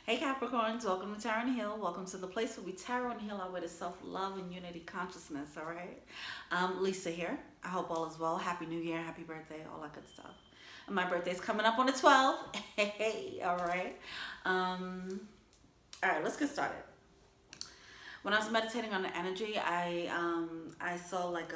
Hey Capricorns, welcome to Tarot and Heal. Welcome to the place where we tarot and heal our way to self-love and unity consciousness, all right? Lisa here. I hope all is well. Happy New Year, happy birthday, all that good stuff. And my birthday's coming up on the 12th. Hey, all right. All right, let's get started. When I was meditating on the energy, I saw like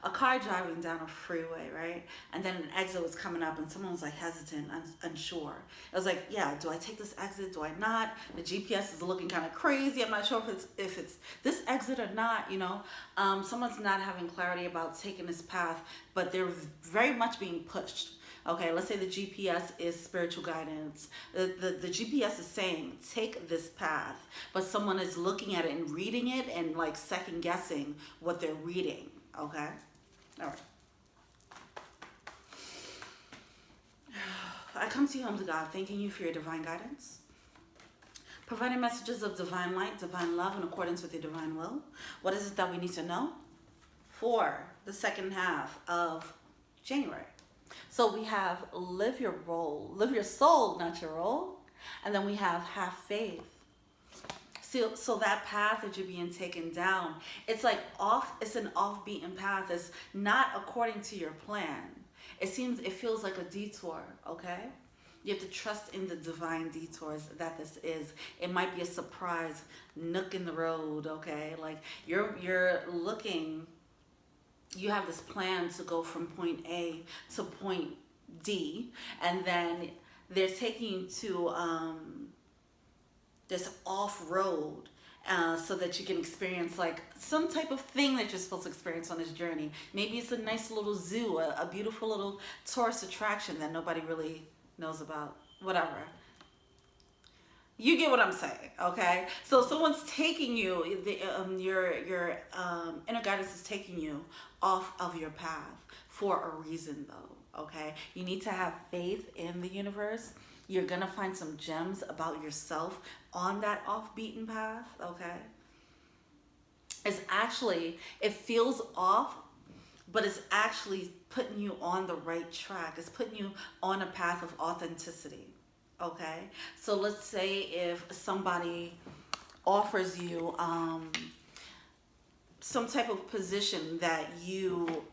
a car driving down a freeway, right? And then an exit was coming up and someone was like hesitant, unsure. I was like, yeah, do I take this exit? Do I not? The GPS is looking kind of crazy. I'm not sure if it's this exit or not, you know? Someone's not having clarity about taking this path, but they're very much being pushed. Okay, let's say the GPS is spiritual guidance. The GPS is saying, take this path, but someone is looking at it and reading it and like second guessing what they're reading. Okay, all right. I come to you, Home to God, thanking you for your divine guidance, providing messages of divine light, divine love in accordance with your divine will. What is it that we need to know for the second half of January? So we have live your role, live your soul, not your role. And then we have faith. So that path that you're being taken down, it's like it's an off-beaten path. It's not according to your plan. It feels like a detour, okay? You have to trust in the divine detours that this is. It might be a surprise nook in the road, okay? Like you're looking, you have this plan to go from point A to point D, and then they're taking you to this off-road so that you can experience like some type of thing that you're supposed to experience on this journey. Maybe it's a nice little zoo, a beautiful little tourist attraction that nobody really knows about, whatever. You get what I'm saying, okay? So someone's taking you, your inner guidance is taking you off of your path for a reason, though, okay? You need to have faith in the universe. You're gonna find some gems about yourself on that off-beaten path, okay? It feels off, but it's actually putting you on the right track. It's putting you on a path of authenticity. Okay, so let's say if somebody offers you some type of position that you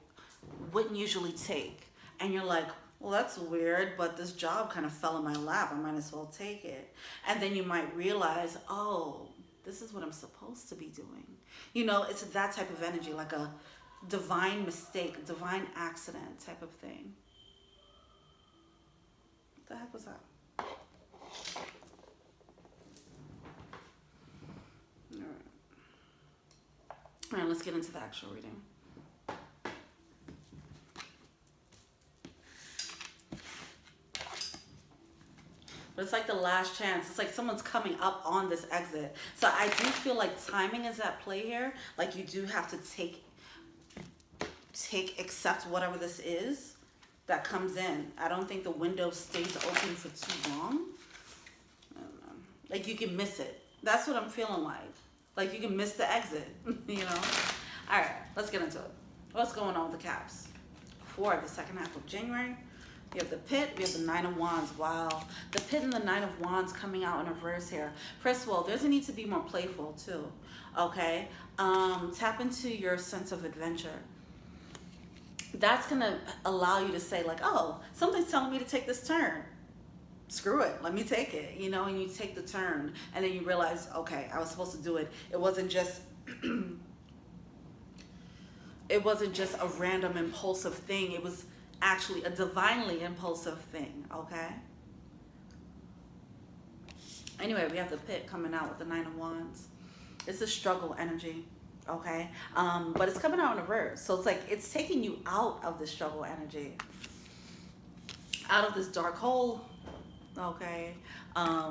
wouldn't usually take, and you're like, well, that's weird, but this job kind of fell in my lap, I might as well take it. And then you might realize, oh, this is what I'm supposed to be doing. You know, it's that type of energy, like a divine mistake, divine accident type of thing. What the heck was that? All right, let's get into the actual reading. But it's like the last chance. It's like someone's coming up on this exit. So I do feel like timing is at play here. Like you do have to accept whatever this is that comes in. I don't think the window stays open for too long. I don't know. Like you can miss it. That's what I'm feeling like. Like you can miss the exit, you know? All right, let's get into it. What's going on with the caps? For the second half of January, we have the Pit, we have the Nine of Wands. Wow. The Pit and the Nine of Wands coming out in reverse here. First of all, there's a need to be more playful too, okay? Tap into your sense of adventure. That's gonna allow you to say like, oh, something's telling me to take this turn. Screw it, let me take it, you know, and you take the turn and then you realize, okay, I was supposed to do it. It wasn't just a random impulsive thing. It was actually a divinely impulsive thing, okay? Anyway, we have the Pit coming out with the Nine of Wands. It's a struggle energy, okay? But it's coming out in reverse. So it's like it's taking you out of the struggle energy, out of this dark hole. Okay. Yeah. All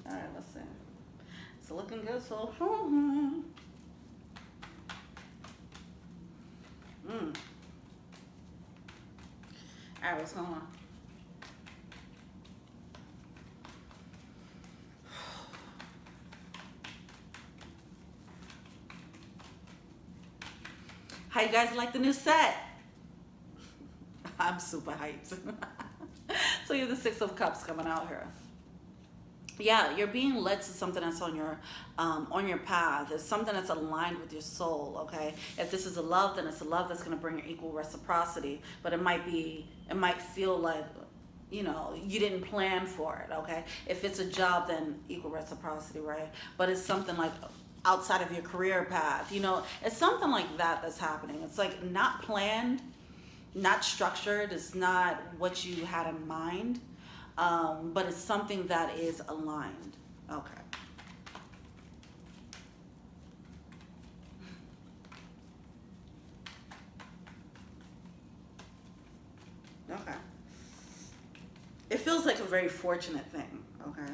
right. Let's see. It's looking good so far. All right. What's going on? How you guys like the new set? I'm super hyped. So you have the Six of Cups coming out here. Yeah, you're being led to something that's on your path. It's something that's aligned with your soul, okay? If this is a love, then it's a love that's going to bring equal reciprocity. But it might feel like, you know, you didn't plan for it, okay? If it's a job, then equal reciprocity, right? But it's something like outside of your career path, you know? It's something like that that's happening. It's like not planned, not structured. It's not what you had in mind. But it's something that is aligned. Okay. Okay. It feels like a very fortunate thing. Okay.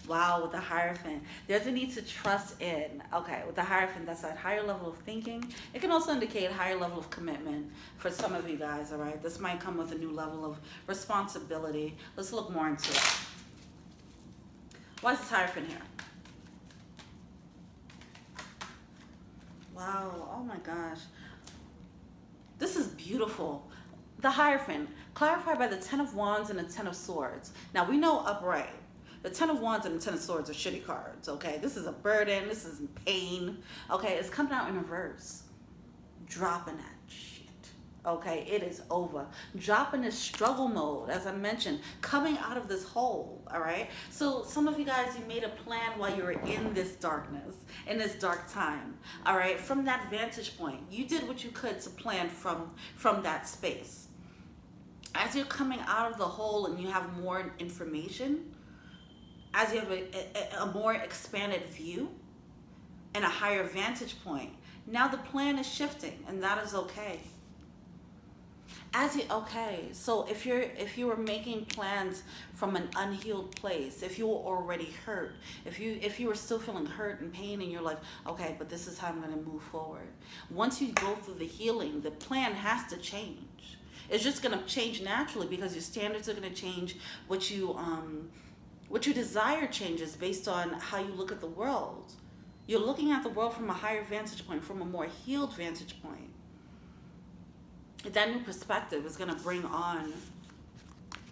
Wow, with the Hierophant. There's a need to trust in. Okay, with the Hierophant, that's that higher level of thinking. It can also indicate a higher level of commitment for some of you guys, all right? This might come with a new level of responsibility. Let's look more into it. Why is this Hierophant here? Wow, oh my gosh. This is beautiful. The Hierophant, clarified by the Ten of Wands and the Ten of Swords. Now, we know upright. The Ten of Wands and the Ten of Swords are shitty cards, okay? This is a burden. This is pain, okay? It's coming out in reverse. Dropping that shit, okay? It is over. Dropping this struggle mode, as I mentioned, coming out of this hole, all right? So some of you guys, you made a plan while you were in this darkness, in this dark time, all right? From that vantage point, you did what you could to plan from that space. As you're coming out of the hole and you have more information, as you have a more expanded view and a higher vantage point, now the plan is shifting, and that is okay. So if you were making plans from an unhealed place, if you were already hurt, if you were still feeling hurt and pain, and you're like, okay, but this is how I'm going to move forward. Once you go through the healing, the plan has to change. It's just going to change naturally because your standards are going to change. What you desire changes based on how you look at the world. You're looking at the world from a higher vantage point, from a more healed vantage point. That new perspective is going to bring on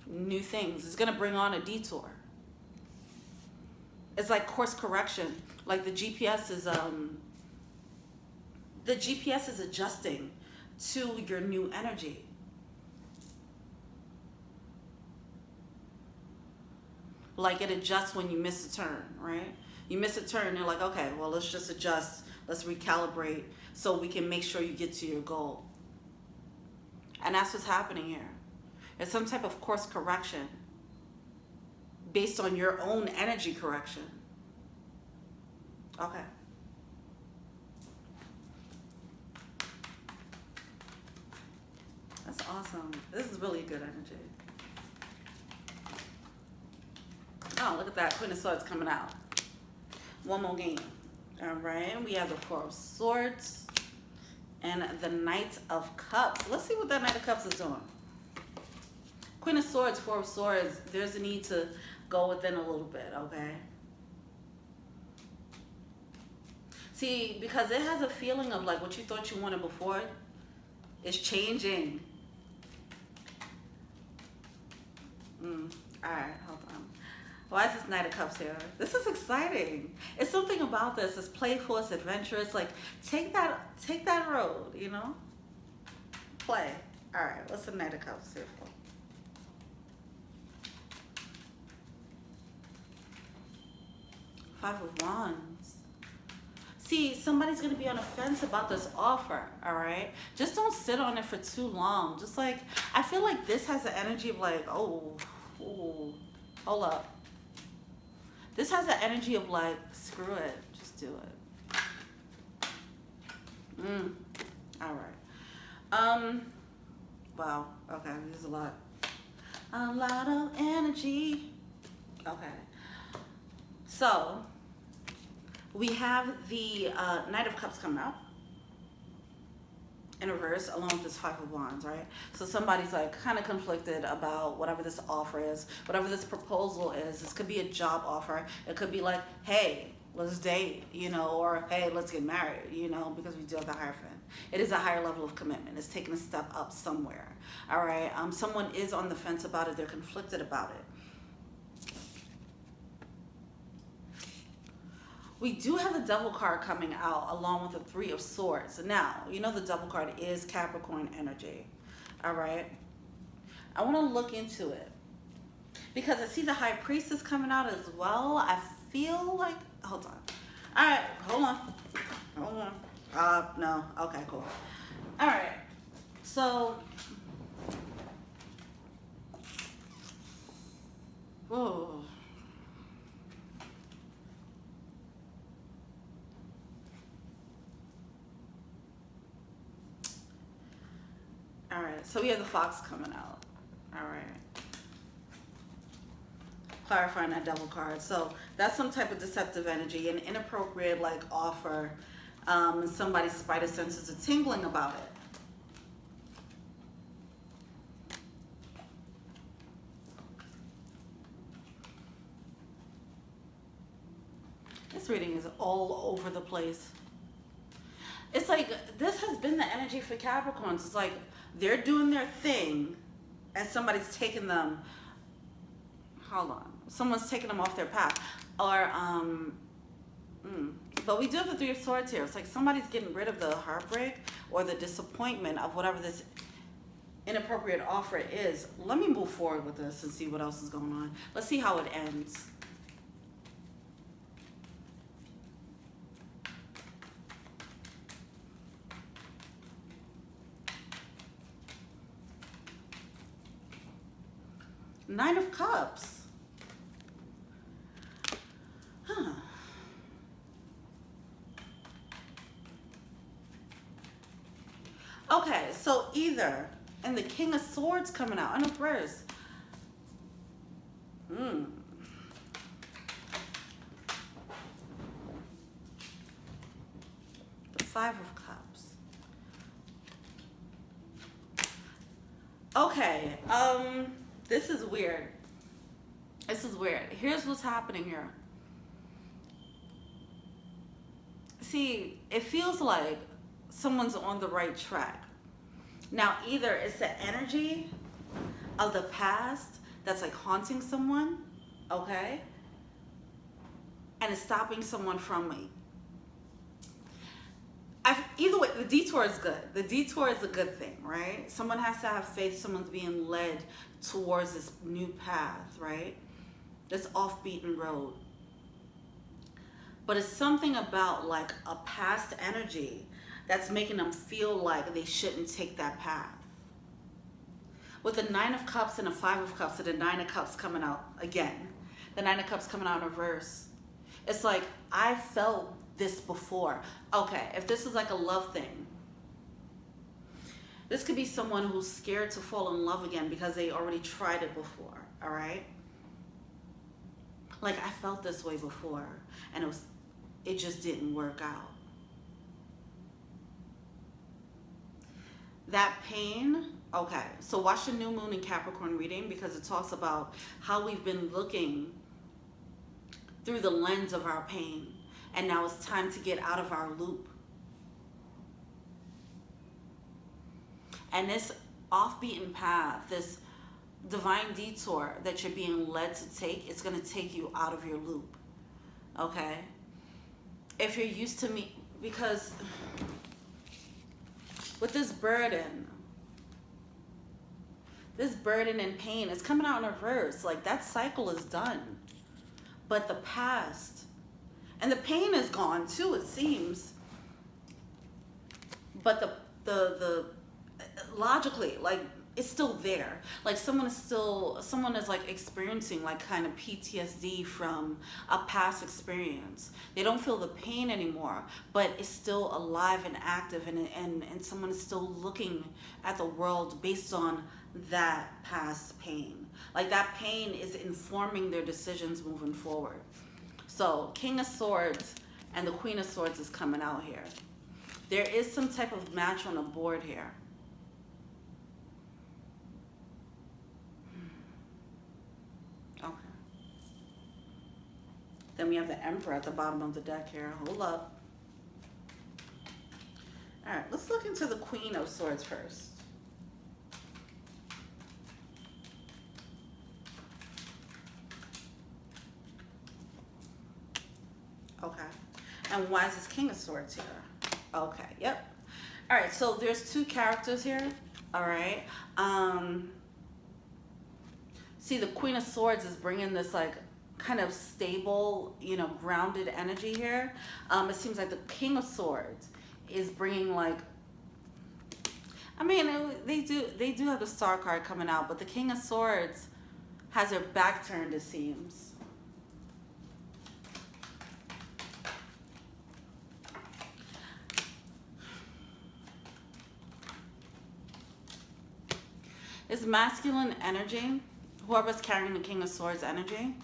new things. It's going to bring on a detour. It's like course correction. Like the GPS is adjusting to your new energy. Like it adjusts when you miss a turn, right? You miss a turn, you're like, okay, well, let's just adjust. Let's recalibrate so we can make sure you get to your goal. And that's what's happening here. It's some type of course correction based on your own energy correction. Okay. That's awesome. This is really good energy. Oh, look at that. Queen of Swords coming out. One more game. All right. We have the Four of Swords and the Knight of Cups. Let's see what that Knight of Cups is doing. Queen of Swords, Four of Swords. There's a need to go within a little bit, okay? See, because it has a feeling of like what you thought you wanted before is changing. All right, hold on. Why is this Knight of Cups here? This is exciting. It's something about this. It's playful, it's adventurous. Like, take that road, you know? Play. All right, what's the Knight of Cups here for? Five of Wands. See, somebody's going to be on the fence about this offer, all right? Just don't sit on it for too long. Just like, I feel like this has the energy of like, oh, hold up. This has the energy of like, screw it, just do it. All right. Wow, okay, there's a lot of energy. Okay. So, we have the Knight of Cups coming out in reverse along with this Five of Wands, right? So somebody's like kind of conflicted about whatever this offer is, whatever this proposal is. This could be a job offer. It could be like, hey, let's date, you know, or hey, let's get married, you know, because we do have the Hierophant. It is a higher level of commitment. It's taking a step up somewhere. All right. Someone is on the fence about it. They're conflicted about it. We do have the Devil card coming out along with the Three of Swords. Now, you know the Devil card is Capricorn energy. All right. I want to look into it because I see the High Priestess coming out as well. I feel like, hold on. All right, hold on. No. Okay, cool. All right. So, whoa. All right. So we have the Fox coming out. All right. Clarifying that Devil card. So that's some type of deceptive energy, an inappropriate like offer. Somebody's spider senses are tingling about it. This reading is all over the place. It's like this has been the energy for Capricorns. It's like they're doing their thing and somebody's taking them. Hold on. Someone's taking them off their path. Or, but we do have the Three of Swords here. It's like somebody's getting rid of the heartbreak or the disappointment of whatever this inappropriate offer is. Let me move forward with this and see what else is going on. Let's see how it ends. Nine of Cups. Huh. Okay, so either, and the King of Swords coming out in reverse. The Five of Cups. Okay, this is weird. This is weird. Here's what's happening here. See, it feels like someone's on the right track. Now, either it's the energy of the past that's like haunting someone, okay? And it's stopping someone from me. Either way, the detour is good. The detour is a good thing, right? Someone has to have faith. Someone's being led towards this new path, right? This off-beaten road. But it's something about like a past energy that's making them feel like they shouldn't take that path. With the Nine of Cups and the Five of Cups and the Nine of Cups coming out again. The Nine of Cups coming out in reverse. It's like, I felt this before. Okay, if this is like a love thing, this could be someone who's scared to fall in love again because they already tried it before, all right? Like, I felt this way before, and it just didn't work out. That pain, okay, so watch the new moon in Capricorn reading because it talks about how we've been looking through the lens of our pain. And now it's time to get out of our loop. And this off-beaten path, this divine detour that you're being led to take, it's going to take you out of your loop. Okay? If you're used to me, because with this burden and pain, it's coming out in reverse. Like, that cycle is done. But the past, and the pain is gone too, it seems. But the logically, like, it's still there. Like, someone is like experiencing like kind of PTSD from a past experience. They don't feel the pain anymore, but it's still alive and active, and someone is still looking at the world based on that past pain. Like, that pain is informing their decisions moving forward. So, King of Swords and the Queen of Swords is coming out here. There is some type of match on the board here. Okay. Then we have the Emperor at the bottom of the deck here. Hold up. All right, let's look into the Queen of Swords first. Okay. And why is this King of Swords here? Okay, yep. All right, so there's two characters here. All right. See, the Queen of Swords is bringing this like kind of stable, you know, grounded energy here. It seems like the King of Swords is bringing like, I mean, they do have the Star card coming out, but the King of Swords has her back turned, it seems. It's masculine energy. Whoever's carrying the King of Swords energy,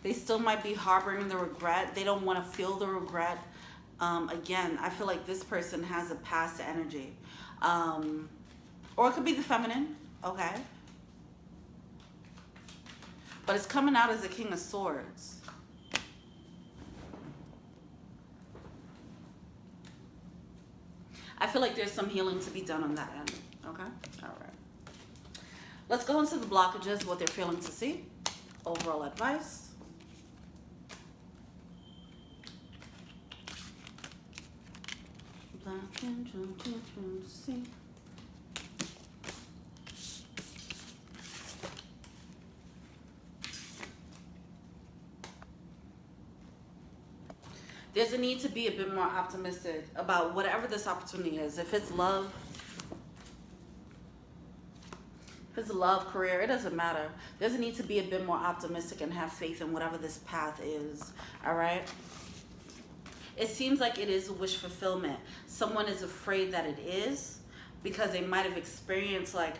they still might be harboring the regret. They don't want to feel the regret. Again, I feel like this person has a past energy. Or it could be the feminine, okay? But it's coming out as a King of Swords. I feel like there's some healing to be done on that end. Okay, all right. Let's go into the blockages, what they're feeling to see. Overall advice. See. There's a need to be a bit more optimistic about whatever this opportunity is. If it's love, if it's love, career, it doesn't matter. There's a need to be a bit more optimistic and have faith in whatever this path is, all right? It seems like it is a wish fulfillment. Someone is afraid that it is because they might have experienced like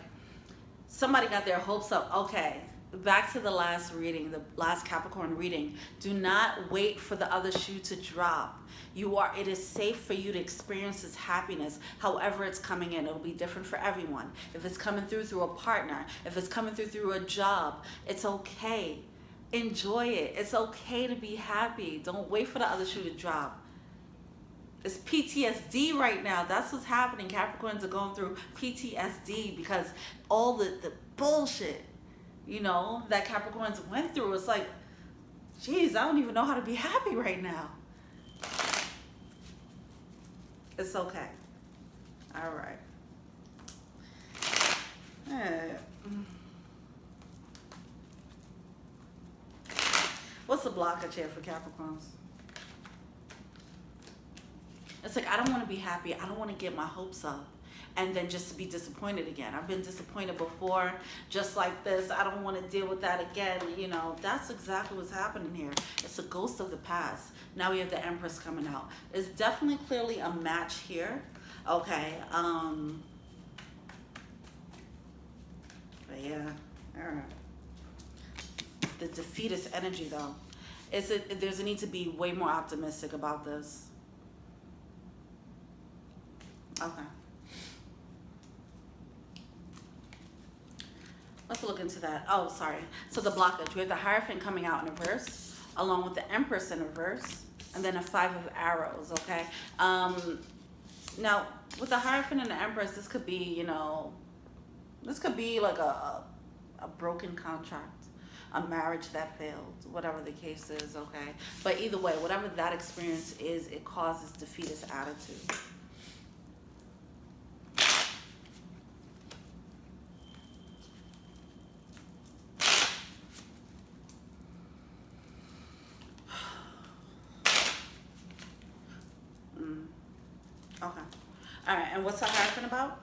somebody got their hopes up. Okay, back to the last reading, the last Capricorn reading. Do not wait for the other shoe to drop. It is safe for you to experience this happiness however it's coming in. It'll be different for everyone. If it's coming through a partner, if it's coming through a job, it's okay. Enjoy it. It's okay to be happy. Don't wait for the other shoe to drop. It's PTSD right now. That's what's happening. Capricorns are going through PTSD because all the bullshit, you know, that Capricorns went through. It's like, geez, I don't even know how to be happy right now. It's okay. All right. What's the blockage here for Capricorns? It's like, I don't want to be happy. I don't want to get my hopes up and then just to be disappointed again. I've been disappointed before, just like this. I don't want to deal with that again. You know, that's exactly what's happening here. It's a ghost of the past. Now we have the Empress coming out. It's definitely clearly a match here. Okay. But yeah. All right. The defeatist energy, though. There's a need to be way more optimistic about this. Okay. Let's look into that. Oh, sorry. So the blockage. We have the Hierophant coming out in reverse, along with the Empress in reverse, and then a 5 of arrows, okay? Now, with the Hierophant and the Empress, this could be, you know, this could be like a broken contract, a marriage that failed, whatever the case is, okay? But either way, whatever that experience is, it causes defeatist attitude. Okay. All right, and what's the Hierophant about?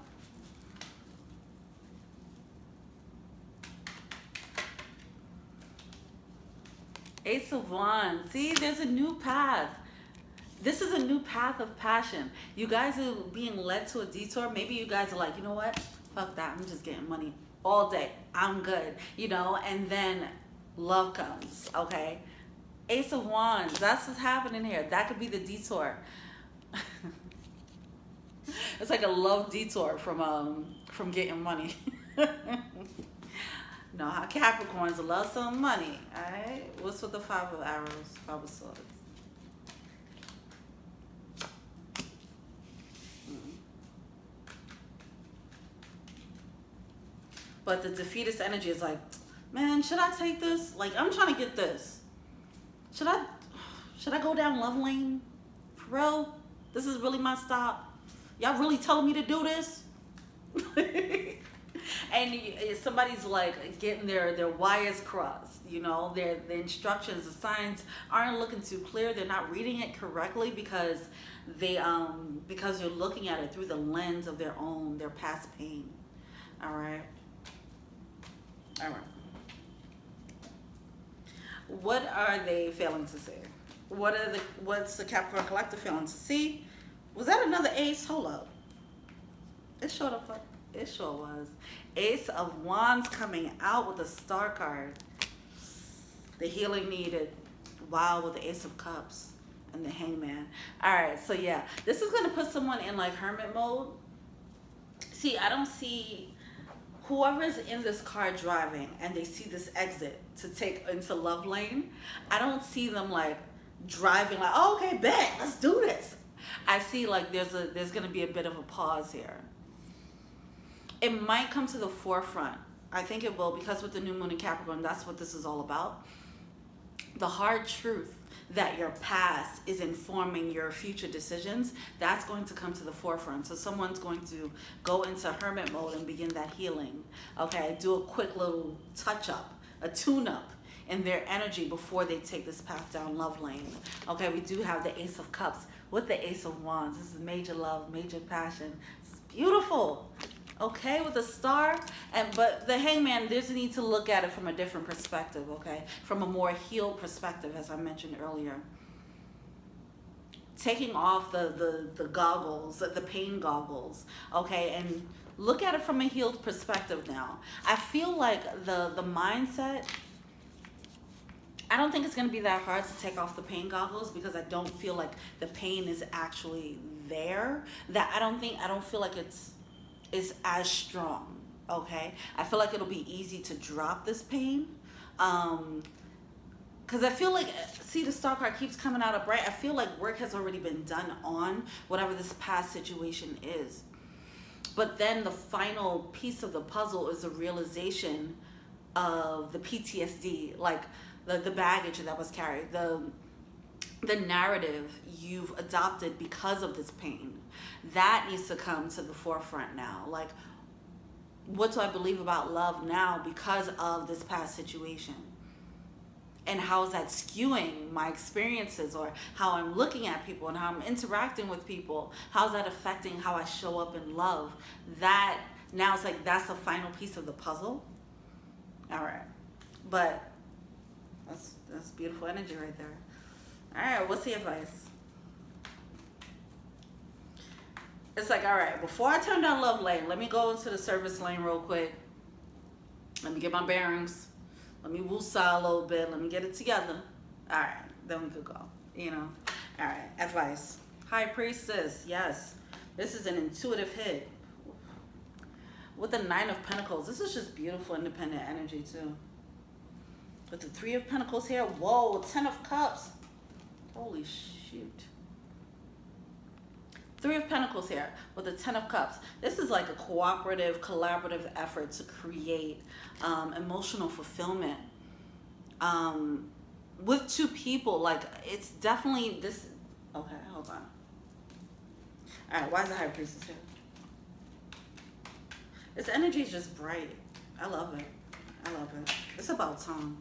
Ace of Wands. See, there's a new path. This is a new path of passion. You guys are being led to a detour. Maybe you guys are like, you know what? Fuck that. I'm just getting money all day. I'm good. You know, and then love comes, okay? Ace of Wands. That's what's happening here. That could be the detour. It's like a love detour from getting money. No, how Capricorns love some money. All right. What's with the 5 of arrows? 5 of swords. But the defeatist energy is like, man, should I take this? Like, I'm trying to get this. Should I go down love lane? For real? This is really my stop? Y'all really telling me to do this? And somebody's like getting their wires crossed, you know, the instructions, the signs aren't looking too clear. They're not reading it correctly because they're looking at it through the lens of their past pain. All right. What are they failing to see? What's the Capricorn collective failing to see? Was that another ace? Hold up. It showed up. It sure was. Ace of Wands coming out with the Star card. The healing needed. Wow, with the Ace of Cups and the Hangman. All right, so yeah, this is going to put someone in like hermit mode. See, I don't see whoever's in this car driving and they see this exit to take into love lane. I don't see them like driving like, oh, okay, bet, let's do this. I see like there's going to be a bit of a pause here. It might come to the forefront. I think it will, because with the new moon in Capricorn, that's what this is all about. The hard truth that your past is informing your future decisions, that's going to come to the forefront. So someone's going to go into hermit mode and begin that healing. Okay, do a quick little touch up, a tune up in their energy before they take this path down love lane. Okay, we do have the Ace of Cups with the Ace of Wands. This is major love, major passion. It's beautiful. Okay, with the Star, but the Hangman, there's a need to look at it from a different perspective, okay? From a more healed perspective, as I mentioned earlier. Taking off the goggles, the pain goggles, okay? And look at it from a healed perspective now. I feel like the mindset, I don't think it's going to be that hard to take off the pain goggles, because I don't feel like the pain is actually there. I don't feel like it's as strong, okay? I feel like it'll be easy to drop this pain. Because I feel like, see, the Star card keeps coming out upright. I feel like work has already been done on whatever this past situation is. But then the final piece of the puzzle is the realization of the PTSD, like the baggage that was carried, the narrative you've adopted because of this pain. That needs to come to the forefront now. Like, what do I believe about love now because of this past situation? And how is that skewing my experiences, or how I'm looking at people and how I'm interacting with people? How's that affecting how I show up in love? That now it's like, that's the final piece of the puzzle. All right. But that's beautiful energy right there. All right, what's the advice? It's like, all right, before I turn down love lane, let me go into the service lane real quick. Let me get my bearings. Let me woosah a little bit. Let me get it together. All right, then we could go, you know. All right, advice. High Priestess, yes. This is an intuitive hit. With the Nine of Pentacles, this is just beautiful, independent energy, too. With the Three of Pentacles here, whoa, 10 of Cups. Holy shoot. Three of Pentacles here with the 10 of Cups. This is like a cooperative, collaborative effort to create emotional fulfillment with two people. Like, it's definitely this. Okay, hold on. All right, why is the High Priestess here? This energy is just bright. I love it. I love it. It's about time.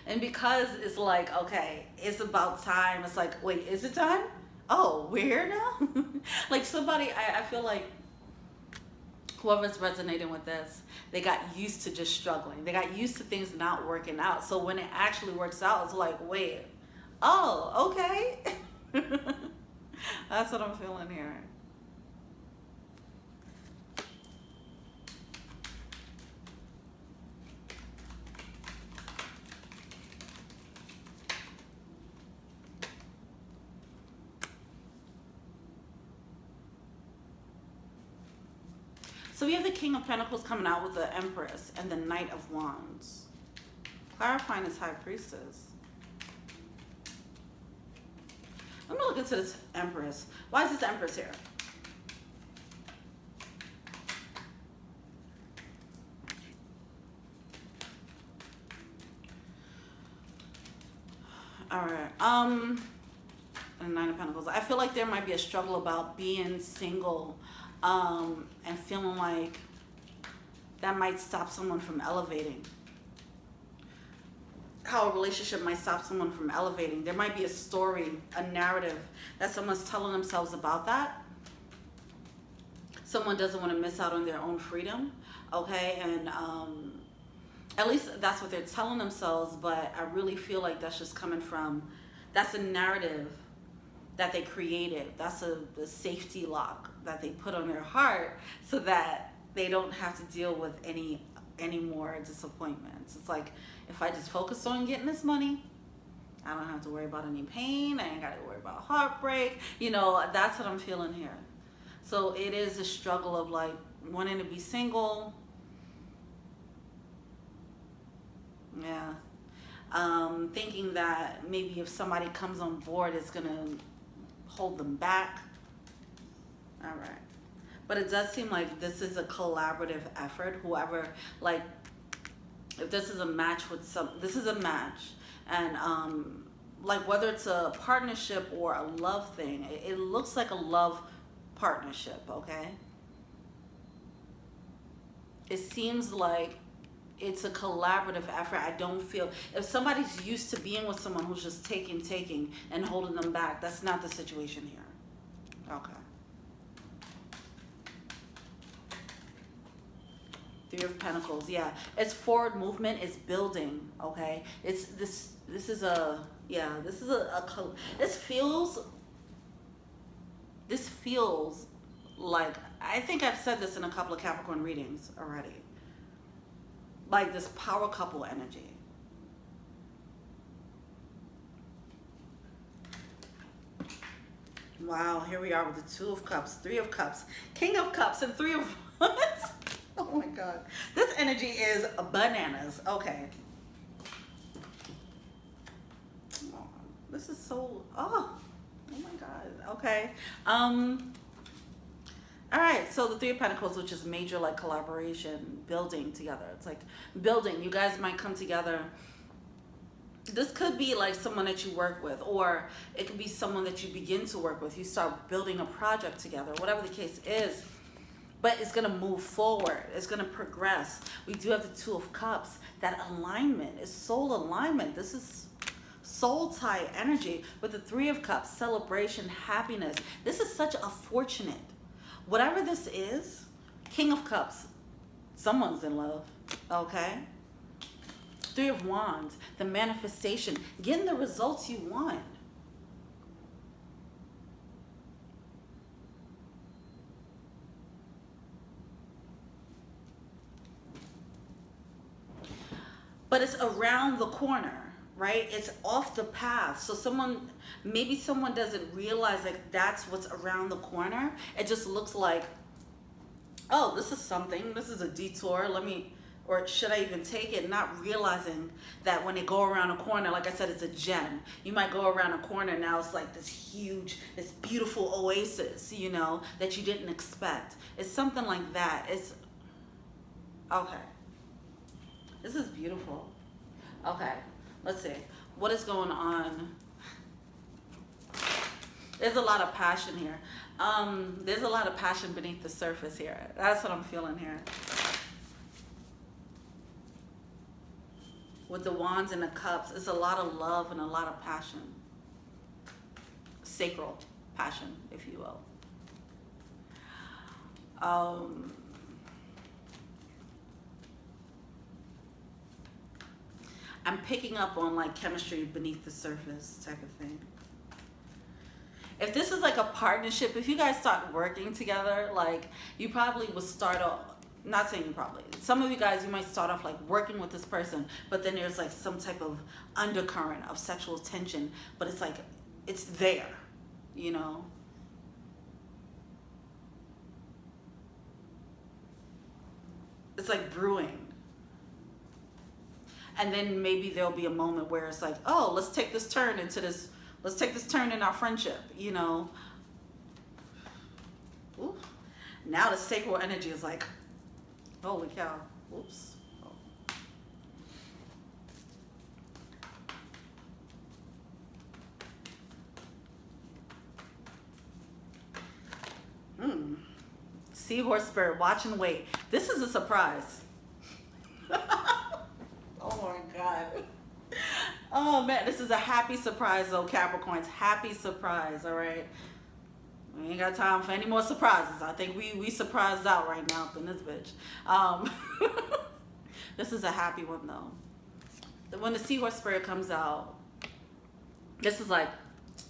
And because it's like, okay, it's about time. It's like, wait, is it time? Oh, we're here now? Like somebody, I feel like whoever's resonating with this, they got used to just struggling. They got used to things not working out. So when it actually works out, it's like, wait, oh, okay. That's what I'm feeling here. So we have the King of Pentacles coming out with the Empress and the Knight of Wands. Clarifying this High Priestess. I'm going to look into this Empress. Why is this Empress here? All right. And Nine of Pentacles. I feel like there might be a struggle about being single, and feeling like that might stop someone from elevating. How a relationship might stop someone from elevating. There might be a story, a narrative that someone's telling themselves about that. Someone doesn't want to miss out on their own freedom, okay? And at least that's what they're telling themselves, but I really feel like that's just coming from, that's a narrative that they created. That's the safety lock that they put on their heart so that they don't have to deal with any more disappointments. It's like, if I just focus on getting this money, I don't have to worry about any pain. I ain't got to worry about heartbreak. You know, that's what I'm feeling here. So it is a struggle of like wanting to be single. Yeah. Thinking that maybe if somebody comes on board, it's going to hold them back. All right. But it does seem like this is a collaborative effort. Whoever, like, if this is a match with this is a match. And, like, whether it's a partnership or a love thing, it looks like a love partnership, okay? It seems like it's a collaborative effort. I don't feel, if somebody's used to being with someone who's just taking and holding them back, that's not the situation here. Okay. Three of Pentacles, yeah. It's forward movement, it's building, okay? It's this is a, yeah, this feels like, I think I've said this in a couple of Capricorn readings already. Like this power couple energy. Wow, here we are with the Two of Cups, Three of Cups, King of Cups, and Three of Wands. Oh my God. This energy is bananas. Okay. Oh, this is so, oh my God. Okay. All right, so the Three of Pentacles, which is major like collaboration, building together. It's like building. You guys might come together. This could be like someone that you work with, or it could be someone that you begin to work with. You start building a project together, whatever the case is. But it's going to move forward. It's going to progress. We do have the Two of Cups. That alignment is soul alignment. This is soul tie energy with the Three of Cups, celebration, happiness. This is such a fortunate. Whatever this is, King of Cups, someone's in love, okay? Three of Wands, the manifestation, getting the results you want. But it's around the corner, right? It's off the path. So maybe someone doesn't realize like that's what's around the corner. It just looks like, oh, this is something. This is a detour. Or should I even take it? Not realizing that when they go around a corner, like I said, it's a gem. You might go around a corner, now it's like this huge, this beautiful oasis, you know, that you didn't expect. It's something like that. It's, okay. This is beautiful. Okay, let's see. What is going on? There's a lot of passion here. There's a lot of passion beneath the surface here. That's what I'm feeling here. With the Wands and the Cups, it's a lot of love and a lot of passion. Sacral passion, if you will. I'm picking up on like chemistry beneath the surface type of thing. If this is like a partnership, if you guys start working together, like you probably would start off, not saying you probably, some of you guys, you might start off like working with this person, but then there's like some type of undercurrent of sexual tension, but it's like, it's there, you know? It's like brewing. And then maybe there'll be a moment where it's like, oh, let's take this turn in our friendship, you know? Ooh. Now the sacral energy is like, holy cow, oops. Oh. Seahorse spirit, watch and wait. This is a surprise. Oh my God. Oh man, this is a happy surprise though, Capricorns. Happy surprise, all right? We ain't got time for any more surprises. I think we surprised out right now up in this bitch. This is a happy one though. When the Seahorse spirit comes out, this is like,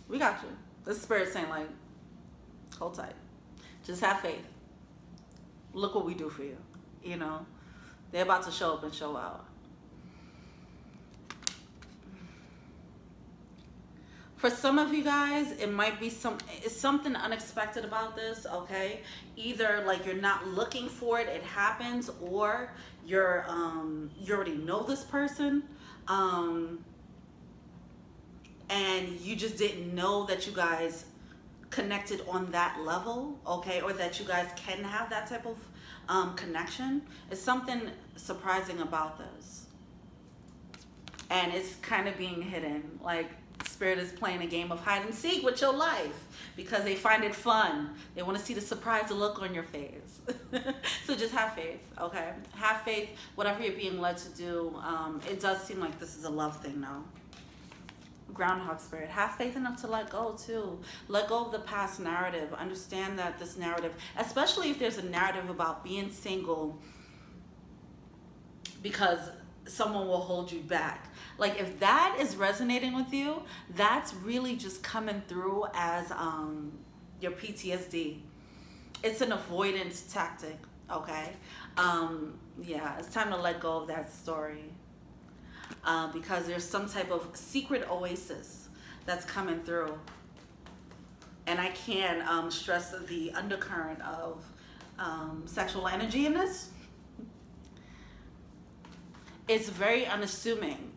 we got you. This spirit saying like, hold tight. Just have faith. Look what we do for you. You know, they're about to show up and show out. For some of you guys, it might be something unexpected about this, okay? Either like you're not looking for it, it happens, or you're you already know this person, and you just didn't know that you guys connected on that level, okay? Or that you guys can have that type of connection. It's something surprising about this. And it's kind of being hidden, like Spirit is playing a game of hide and seek with your life because they find it fun. They want to see the surprise look on your face. So just have faith, okay? Have faith, whatever you're being led to do. It does seem like this is a love thing now. Groundhog Spirit, have faith enough to let go too. Let go of the past narrative. Understand that this narrative, especially if there's a narrative about being single because someone will hold you back. Like if that is resonating with you, that's really just coming through as your PTSD. It's an avoidance tactic, okay? Yeah, it's time to let go of that story because there's some type of secret oasis that's coming through. And I can stress the undercurrent of sexual energy in this. It's very unassuming.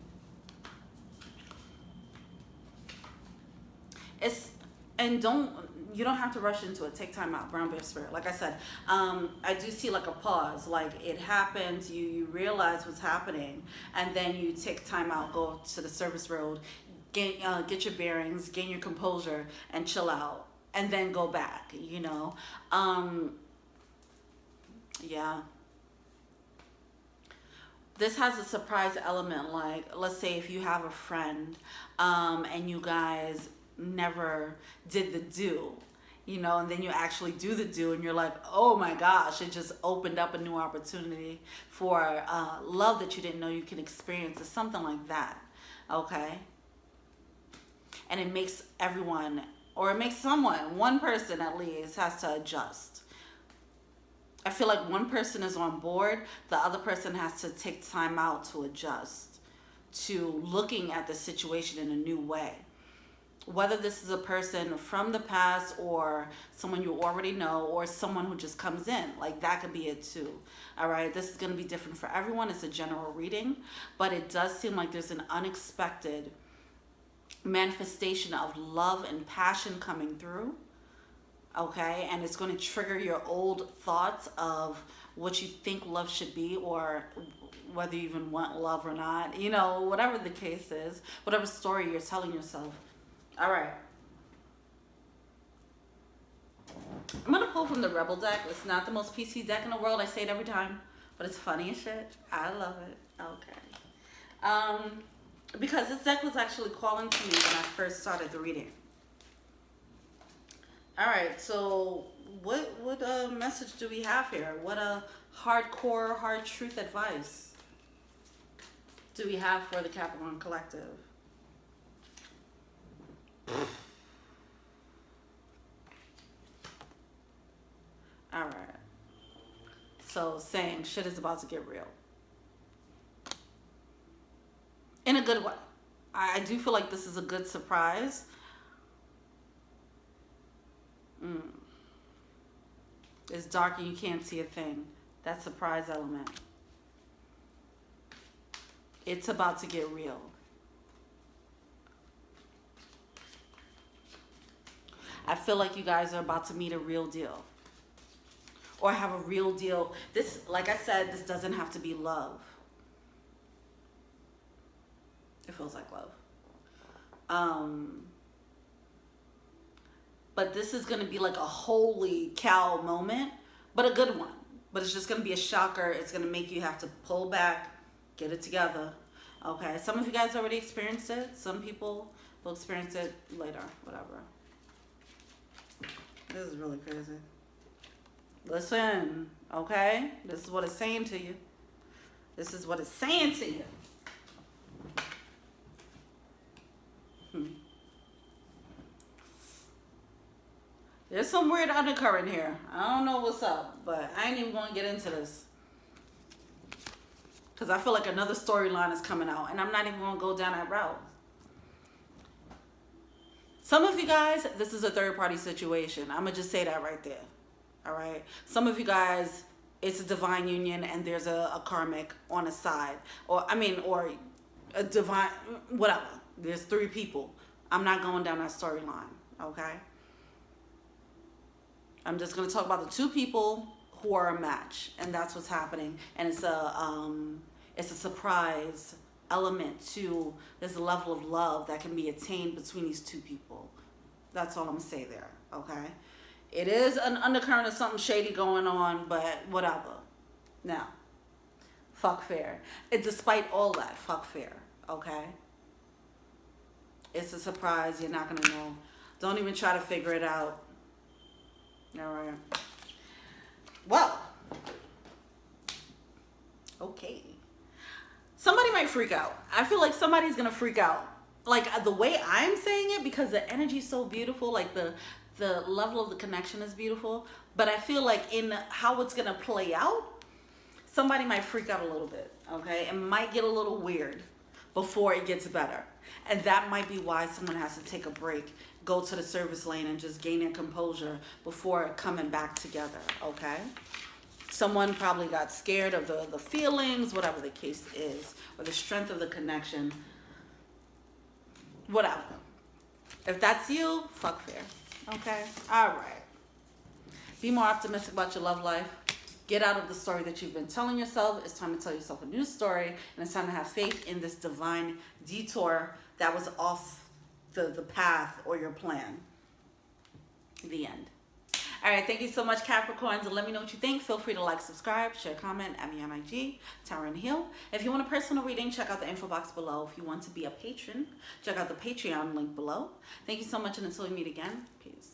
You don't have to rush into it. Take time out. Brown Bear Spirit. Like I said, I do see like a pause. Like it happens, you realize what's happening, and then you take time out, go to the service road, get your bearings, gain your composure, and chill out, and then go back. You know, yeah. This has a surprise element. Like, let's say if you have a friend, and you guys never did the do, you know, and then you actually do the do and you're like, oh my gosh, it just opened up a new opportunity for love that you didn't know you can experience, or something like that, okay? And it makes everyone, or it makes someone, one person at least, has to adjust. I feel like one person is on board, the other person has to take time out to adjust to looking at the situation in a new way. Whether this is a person from the past or someone you already know or someone who just comes in, like that could be it too. All right, this is going to be different for everyone. It's a general reading, but it does seem like there's an unexpected manifestation of love and passion coming through. Okay, and it's going to trigger your old thoughts of what you think love should be, or whether you even want love or not, you know, whatever the case is, whatever story you're telling yourself. All right. I'm going to pull from the Rebel deck. It's not the most PC deck in the world. I say it every time, but it's funny as shit. I love it. Okay. Because this deck was actually calling to me when I first started the reading. All right. So what message do we have here? What a hardcore, hard truth advice do we have for the Capricorn Collective? All right. So saying shit is about to get real. In a good way. I do feel like this is a good surprise. It's dark and you can't see a thing. That surprise element. It's about to get real. I feel like you guys are about to meet a real deal. Or have a real deal. This, like I said, this doesn't have to be love. It feels like love. But this is going to be like a holy cow moment but a good one. But it's just going to be a shocker. It's going to make you have to pull back, get it together. Okay, some of you guys already experienced it. Some people will experience it later, whatever. This is really crazy. Listen, okay? This is what it's saying to you. This is what it's saying to you. There's some weird undercurrent here. I don't know what's up, but I ain't even going to get into this. Because I feel like another storyline is coming out, and I'm not even going to go down that route. Some of you guys, this is a third-party situation. I'm going to just say that right there. All right? Some of you guys, it's a divine union, and there's a karmic on the side. Or a divine, whatever. There's 3 people. I'm not going down that storyline, okay? I'm just going to talk about the 2 people who are a match, and that's what's happening. And it's a surprise element to this level of love that can be attained between these 2 people. That's all I'm going to say there, okay? It is an undercurrent of something shady going on, but whatever. Now, fuck fair. Despite all that, fuck fair, okay? It's a surprise. You're not going to know. Don't even try to figure it out. All right. Well, okay. Somebody might freak out. I feel like somebody's going to freak out. Like the way I'm saying it, because the energy is so beautiful, like the level of the connection is beautiful. But I feel like in how it's going to play out, somebody might freak out a little bit, okay? It might get a little weird before it gets better. And that might be why someone has to take a break, go to the service lane and just gain their composure before coming back together, okay? Someone probably got scared of the feelings, whatever the case is, or the strength of the connection, whatever. If that's you, fuck fair, okay? All right. Be more optimistic about your love life. Get out of the story that you've been telling yourself. It's time to tell yourself a new story, and it's time to have faith in this divine detour that was off the path or your plan. The end. All right, thank you so much, Capricorns, and let me know what you think. Feel free to like, subscribe, share, comment, add me on IG, Tower and Heal. If you want a personal reading, check out the info box below. If you want to be a patron, check out the Patreon link below. Thank you so much, and until we meet again, peace.